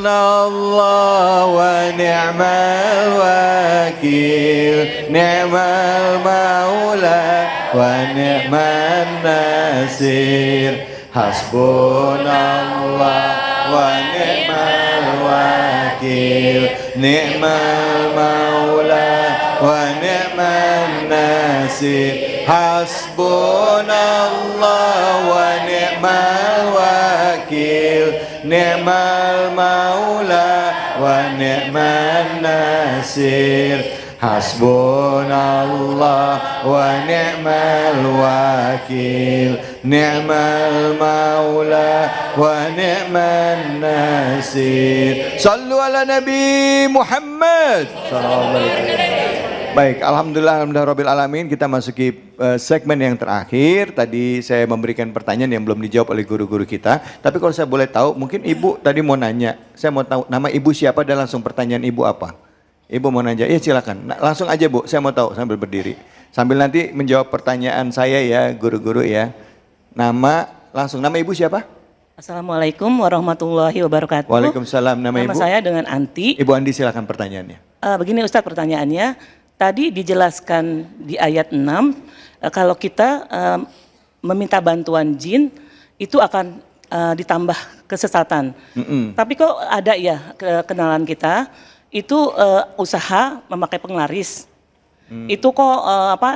Hasbunallah wa ni'mal wakil, ni'mal maula wa ni'man nasir. Hasbunallah wa ni'mal wakil, ni'mal maula wa ni'man nasir. Hasbunallah wa ni'mal wakil, ni'mal maula wa ni'man nasir. Hasbunallah wa ni'mal wakil, ni'mal maula wa ni'man nasir. Sallu ala Nabi Muhammad sallallahu alaihi wasallam. Baik, alhamdulillah alamin, kita masuki segmen yang terakhir. Tadi saya memberikan pertanyaan yang belum dijawab oleh guru-guru kita. Tapi kalau saya boleh tahu, mungkin Ibu tadi mau nanya. Saya mau tahu nama Ibu siapa dan langsung pertanyaan Ibu apa? Ibu mau nanya, iya silakan. Nah, langsung aja Bu, saya mau tahu sambil berdiri. Sambil nanti menjawab pertanyaan saya ya, guru-guru ya. Nama Ibu siapa? Assalamualaikum warahmatullahi wabarakatuh. Waalaikumsalam. Nama Ibu? Nama saya dengan Anti. Ibu Andi silakan pertanyaannya. Begini Ustadz pertanyaannya. Tadi dijelaskan di ayat 6, kalau kita meminta bantuan jin, itu akan ditambah kesesatan. Tapi kok ada ya kenalan kita, itu usaha memakai penglaris. Itu kok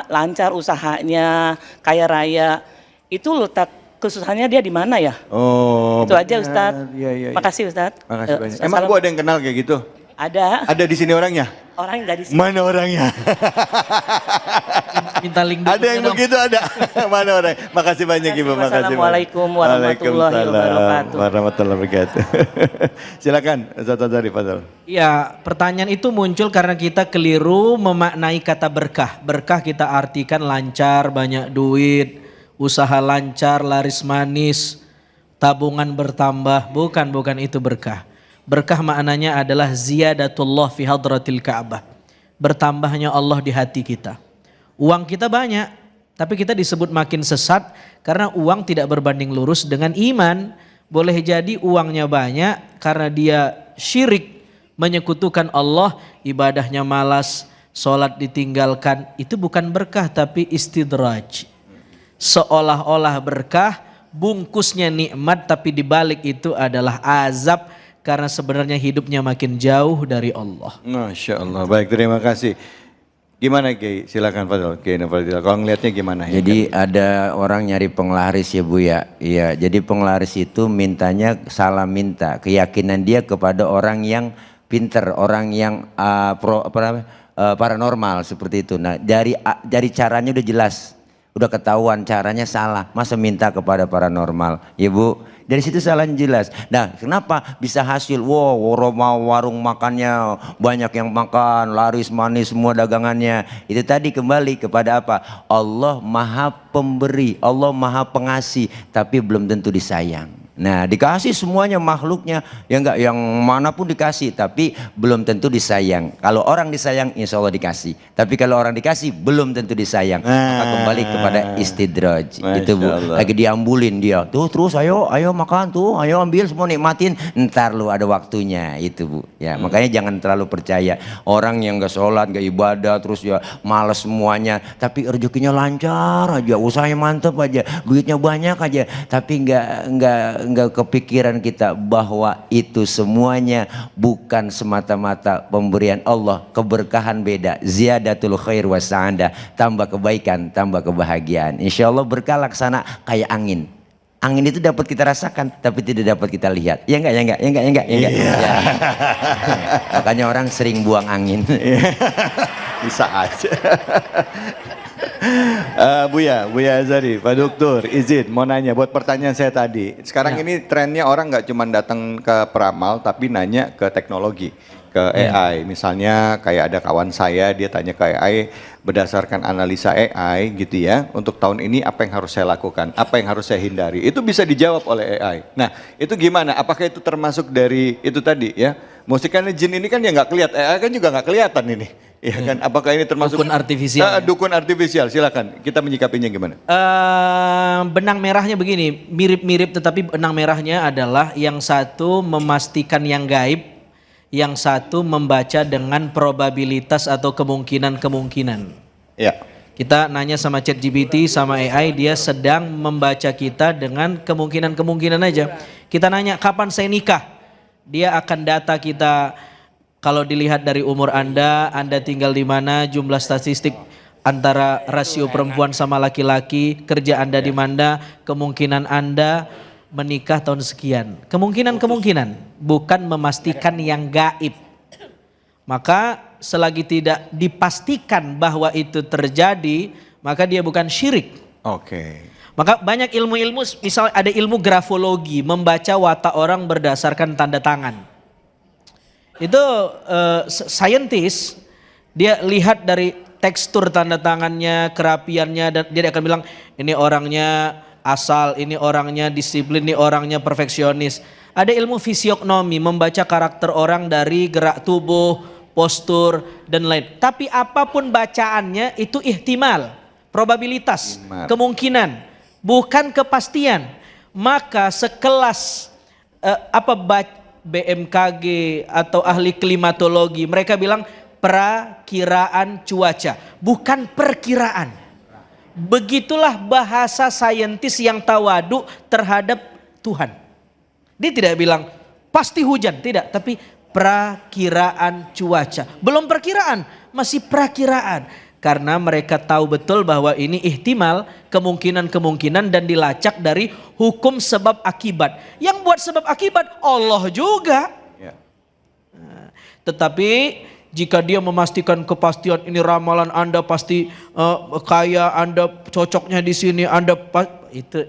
lancar usahanya, kaya raya. Itu letak kesusahannya dia di mana ya? Oh, itu aja Ustadz. Iya. Makasih Ustadz. Makasih banyak. Emang Bu ada yang kenal kayak gitu? Ada. Ada di sini orangnya? Orangnya dari sini. Mana orangnya? Minta link. Ada yang begitu ada. Mana orang? Makasih banyak Ibu. Makasih. Assalamualaikum warahmatullahi wabarakatuh. Warahmatullahi wabarakatuh. Silakan Ustaz Azhari, Fadal. Ya, pertanyaan itu muncul karena kita keliru memaknai kata berkah. Berkah kita artikan lancar, banyak duit, usaha lancar, laris manis, tabungan bertambah. Bukan itu berkah. Berkah maknanya adalah ziyadatullah fi hadratil Ka'bah. Bertambahnya Allah di hati kita. Uang kita banyak, tapi kita disebut makin sesat karena uang tidak berbanding lurus dengan iman. Boleh jadi uangnya banyak karena dia syirik, menyekutukan Allah, ibadahnya malas, sholat ditinggalkan. Itu bukan berkah tapi istidraj. Seolah-olah berkah, bungkusnya nikmat tapi dibalik itu adalah azab. Karena sebenarnya hidupnya makin jauh dari Allah. Masya Allah. Baik, terima kasih. Gimana Kiai? Silakan Fadil. Kiai Fadil. Kalau ngelihatnya gimana? Jadi ada orang nyari penglaris ya Bu ya. Iya. Jadi penglaris itu mintanya salah minta. Keyakinan dia kepada orang yang pinter, orang yang paranormal seperti itu. Nah dari caranya udah jelas, udah ketahuan caranya salah. Masa minta kepada paranormal, ya Bu? Dari situ salahnya jelas. Nah, kenapa bisa hasil? Wow, warung makannya banyak yang makan, laris manis semua dagangannya. Itu tadi kembali kepada apa? Allah Maha Pemberi, Allah Maha Pengasih, tapi belum tentu disayang. Nah, dikasih semuanya makhluknya, ya enggak, yang manapun dikasih, tapi belum tentu disayang. Kalau orang disayang, insya Allah dikasih. Tapi kalau orang dikasih, belum tentu disayang. Maka kembali kepada istidraj. Itu Bu, lagi diambulin dia. Tuh terus ayo makan tuh, ayo ambil semua nikmatin. Ntar lu ada waktunya, itu Bu. Ya, makanya jangan terlalu percaya orang yang enggak sholat, enggak ibadah, terus ya malas semuanya. Tapi rezekinya lancar aja, usahanya mantep aja, duitnya banyak aja. Tapi enggak kepikiran kita bahwa itu semuanya bukan semata-mata pemberian Allah. Keberkahan beda, ziyadatul khair wa sa'adah, tambah kebaikan, tambah kebahagiaan. Insya Allah berkah laksana kayak angin. Angin itu dapat kita rasakan tapi tidak dapat kita lihat. Ya enggak. Ya. Makanya orang sering buang angin. Bisa aja. Buya Azhari, Pak Dokter, izin mau nanya buat pertanyaan saya tadi. Sekarang ini trennya orang nggak cuma datang ke peramal tapi nanya ke teknologi, ke AI. Misalnya kayak ada kawan saya, dia tanya ke AI berdasarkan analisa AI gitu ya. Untuk tahun ini apa yang harus saya lakukan, apa yang harus saya hindari. Itu bisa dijawab oleh AI. Nah, itu gimana? Apakah itu termasuk dari itu tadi ya? Musik kan jin ini kan ya nggak kelihatan, kan juga nggak kelihatan ini. Ya kan, apakah ini termasuk Dukun artifisial, ya? Dukun artifisial, silakan. Kita menyikapinya gimana? Benang merahnya begini, mirip-mirip tetapi benang merahnya adalah yang satu memastikan yang gaib, yang satu membaca dengan probabilitas atau kemungkinan-kemungkinan. Ya. Kita nanya sama ChatGPT, sama AI, dia sedang membaca kita dengan kemungkinan-kemungkinan aja. Kita nanya kapan saya nikah, dia akan data kita. Kalau dilihat dari umur Anda tinggal di mana, jumlah statistik antara rasio perempuan sama laki-laki, kerja Anda di mana, kemungkinan Anda menikah tahun sekian. Kemungkinan-kemungkinan, bukan memastikan yang gaib. Maka selagi tidak dipastikan bahwa itu terjadi, maka dia bukan syirik. Oke. Maka banyak ilmu-ilmu, misal ada ilmu grafologi, membaca watak orang berdasarkan tanda tangan. Itu saintis, dia lihat dari tekstur tanda tangannya, kerapiannya, dan dia akan bilang ini orangnya asal, ini orangnya disiplin, ini orangnya perfeksionis. Ada ilmu fisiognomi, membaca karakter orang dari gerak tubuh, postur, dan lain. Tapi apapun bacaannya itu ihtimal, probabilitas, kemungkinan, bukan kepastian. Maka sekelas BMKG atau ahli klimatologi, mereka bilang prakiraan cuaca, bukan perkiraan. Begitulah bahasa saintis yang tawadu terhadap Tuhan. Dia tidak bilang pasti hujan, tidak, tapi prakiraan cuaca. Belum perkiraan, masih prakiraan. Karena mereka tahu betul bahwa ini ihtimal, kemungkinan-kemungkinan, dan dilacak dari hukum sebab akibat. Yang buat sebab akibat Allah juga. Ya. Nah, tetapi jika dia memastikan kepastian ini ramalan Anda pasti kaya, Anda cocoknya di sini, Anda itu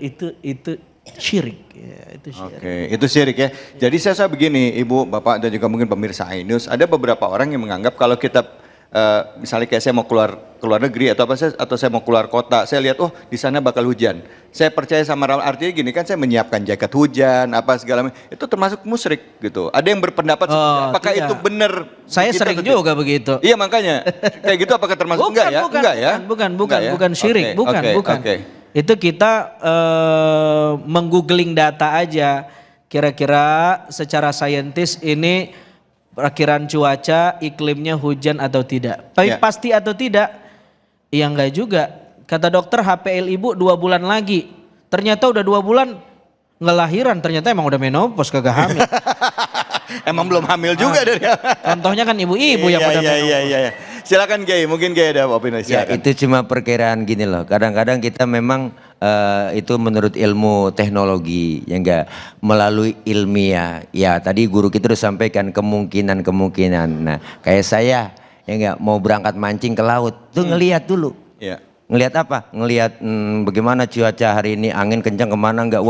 syirik. Ya, itu syirik. Oke, itu syirik ya. Jadi saya begini, Ibu, Bapak, dan juga mungkin pemirsa iNews, ada beberapa orang yang menganggap kalau kita misalnya kayak saya mau keluar negeri atau saya mau keluar kota, saya lihat oh di sana bakal hujan. Saya percaya sama artinya gini kan, saya menyiapkan jaket hujan apa segala macam. Itu termasuk musyrik gitu. Ada yang berpendapat apakah itu benar? Saya sering juga begitu. Iya makanya kayak gitu apakah termasuk enggak ya? Bukan syirik, bukan. Itu kita menggoogling data aja. Kira-kira secara saintis ini perkiraan cuaca, iklimnya hujan atau tidak. Tapi pasti atau tidak? Ya enggak juga. Kata dokter HPL ibu 2 bulan lagi. Ternyata udah 2 bulan nggak lahiran. Ternyata emang udah menopause, kagak hamil. Emang belum hamil juga dari. Contohnya kan ibu-ibu yang pada menopause. Iya. Silakan Kiai, mungkin Kiai ada opini. Ya itu cuma perkiraan gini loh. Kadang-kadang kita memang itu menurut ilmu teknologi, ya enggak melalui ilmiah. Ya tadi guru kita udah sampaikan kemungkinan. Nah kayak saya ya enggak mau berangkat mancing ke laut, tuh ngelihat dulu. Iya. Ngelihat apa? Ngelihat bagaimana cuaca hari ini, angin kencang kemana enggak,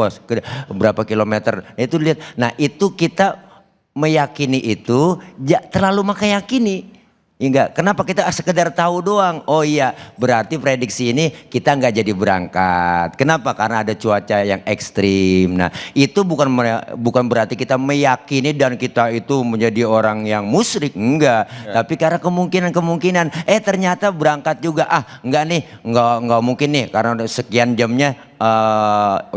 berapa kilometer. Itu lihat. Nah itu kita meyakini itu, terlalu meyakini. Enggak, kenapa kita sekedar tahu doang? Oh iya, berarti prediksi ini kita nggak jadi berangkat. Kenapa? Karena ada cuaca yang ekstrim. Nah, itu bukan berarti kita meyakini dan kita itu menjadi orang yang musyrik, enggak. Ya. Tapi karena kemungkinan, ternyata berangkat juga. Enggak nih, enggak mungkin nih karena sekian jamnya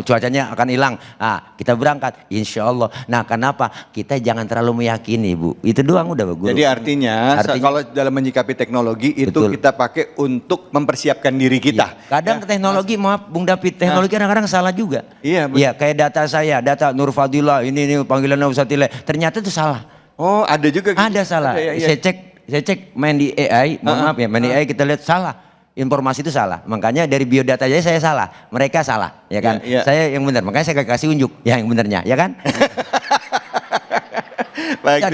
cuacanya akan hilang. Kita berangkat, insya Allah. Nah, kenapa? Kita jangan terlalu meyakini, Bu. Itu doang udah, Bu. Jadi artinya kalau dalam menyikapi teknologi itu betul, kita pakai untuk mempersiapkan diri kita. Ya. Kadang teknologi, maaf Bung David, teknologi kadang-kadang salah juga. Iya, iya, kayak data Nur Fadila, ini panggilannya Ustaz Tile, ternyata itu salah. Oh, ada juga gitu. Ada salah. Iya. Saya cek main di AI, mohon maaf ya, main di AI kita lihat salah. Informasi itu salah, makanya dari biodata aja saya salah, mereka salah, ya kan? Ya. Saya yang benar, makanya saya kasih unjuk yang benernya, ya kan? Baik,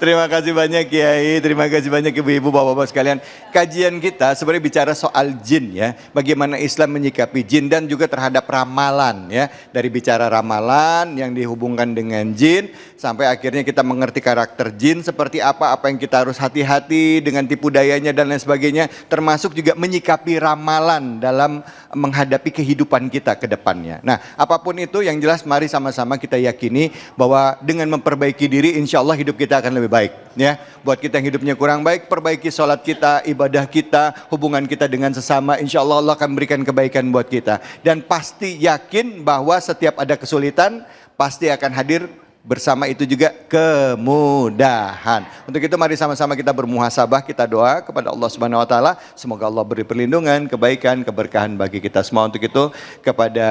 terima kasih banyak Kiai, terima kasih banyak ibu-ibu, bapak-bapak sekalian. Kajian kita sebenarnya bicara soal jin ya, bagaimana Islam menyikapi jin dan juga terhadap ramalan ya. Dari bicara ramalan yang dihubungkan dengan jin, sampai akhirnya kita mengerti karakter jin seperti apa yang kita harus hati-hati dengan tipu dayanya dan lain sebagainya. Termasuk juga menyikapi ramalan dalam menghadapi kehidupan kita ke depannya. Nah, apapun itu yang jelas mari sama-sama kita yakini bahwa dengan memperbaiki diri insya Allah hidup kita akan lebih baik. baik ya. Buat kita yang hidupnya kurang baik, perbaiki sholat kita, ibadah kita, hubungan kita dengan sesama, insya Allah Allah akan memberikan kebaikan buat kita. Dan pasti yakin bahwa setiap ada kesulitan pasti akan hadir bersama itu juga kemudahan. Untuk itu mari sama-sama kita bermuhasabah, kita doa kepada Allah Subhanahu wa taala, semoga Allah beri perlindungan, kebaikan, keberkahan bagi kita semua. Untuk itu kepada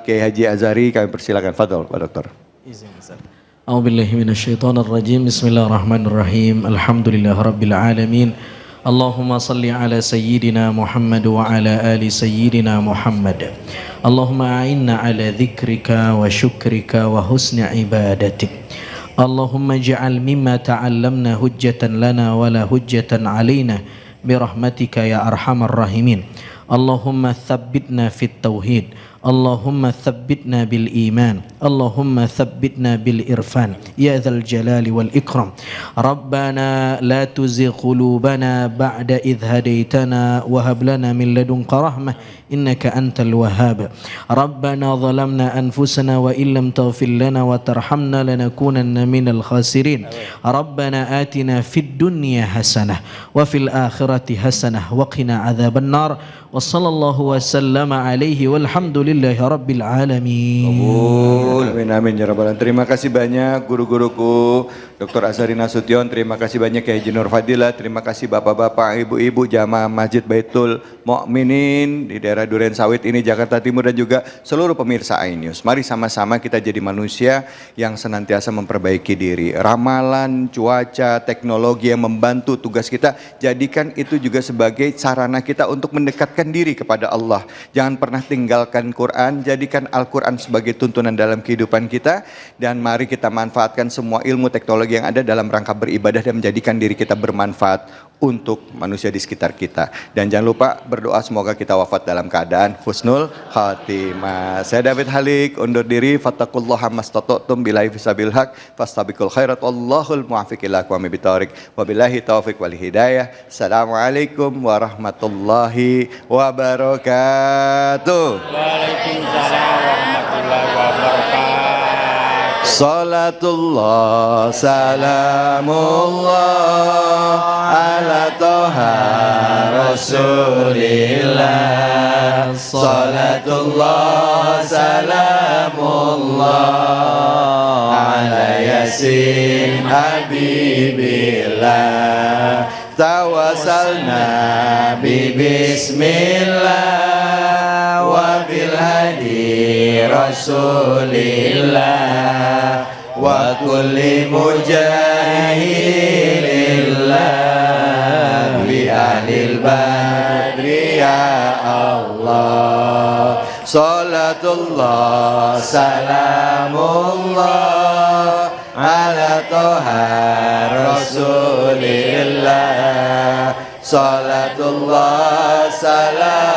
Kiai Haji Azhari kami persilakan. Fadhol Pak Dokter. A'udzubillahi minasyaitonir rajim. Bismillahirrahmanirrahim. Alhamdulillahirabbil alamin. Allahumma salli ala sayyidina Muhammad wa ala ali sayyidina Muhammad. Allahumma a'inna ala dzikrika wa syukrika wa husni ibadatik. Allahumma ij'al mimma ta'allamna hujjatan lana wa la hujjatan alaina birahmatika ya arhamar rahimin. Allahumma thabbitna fit tauhid. Allahumma thabbitna bil iman. Allahumma thabbitna bil irfan ya dzal jalali wal ikram. Rabbana la tuzigh qulubana ba'da idh hadaitana wa hab lana min ladunka rahmah innaka antal wahhab. Rabbana zalamna anfusana wa illam taghfir lana wa tarhamna lanakunanna minal khasirin. Rabbana atina fid dunya hasanah wa fil akhirati hasanah wa qina adzaban nar. Wa sallallahu wa sallama alaihi walhamdulillahi rabbil alamin. Amin amin ya rabbal alamin. Terima kasih banyak guru-guruku, Dr. Azhari Nasution, terima kasih banyak Kiai Haji Nur Fadilah, terima kasih bapak-bapak, ibu-ibu jamaah Masjid Baitul Mukminin di daerah Duren Sawit ini Jakarta Timur dan juga seluruh pemirsa iNews. Mari sama-sama kita jadi manusia yang senantiasa memperbaiki diri. Ramalan, cuaca, teknologi yang membantu tugas kita, jadikan itu juga sebagai sarana kita untuk mendekatkan diri kepada Allah. Jangan pernah tinggalkan Quran, jadikan Al-Quran sebagai tuntunan dalam kehidupan kita, dan mari kita manfaatkan semua ilmu teknologi yang ada dalam rangka beribadah dan menjadikan diri kita bermanfaat untuk manusia di sekitar kita. Dan jangan lupa berdoa semoga kita wafat dalam keadaan husnul khatimah. Saya David Halik undur diri. Fattaqullaha mastata'tum billahi fisabil haq fastabiqul khairat wallahul muwaffiq ila aqwamit thoriq. Wabillahi taufiq wal hidayah. Assalamualaikum warahmatullahi wabarakatuh. Waalaikumsalam warahmatullahi wabarakatuh. Salatullah salamullah ala toha rasulillah. Salatullah salamullah ala yasin habibillah. Tawasalna bi bismillah wa bil hadi rasulillah wa kulli mujahidillah bi ahlil badri ya Allah. Salatullah salamullah ala toha rasulillah. Salatullah salam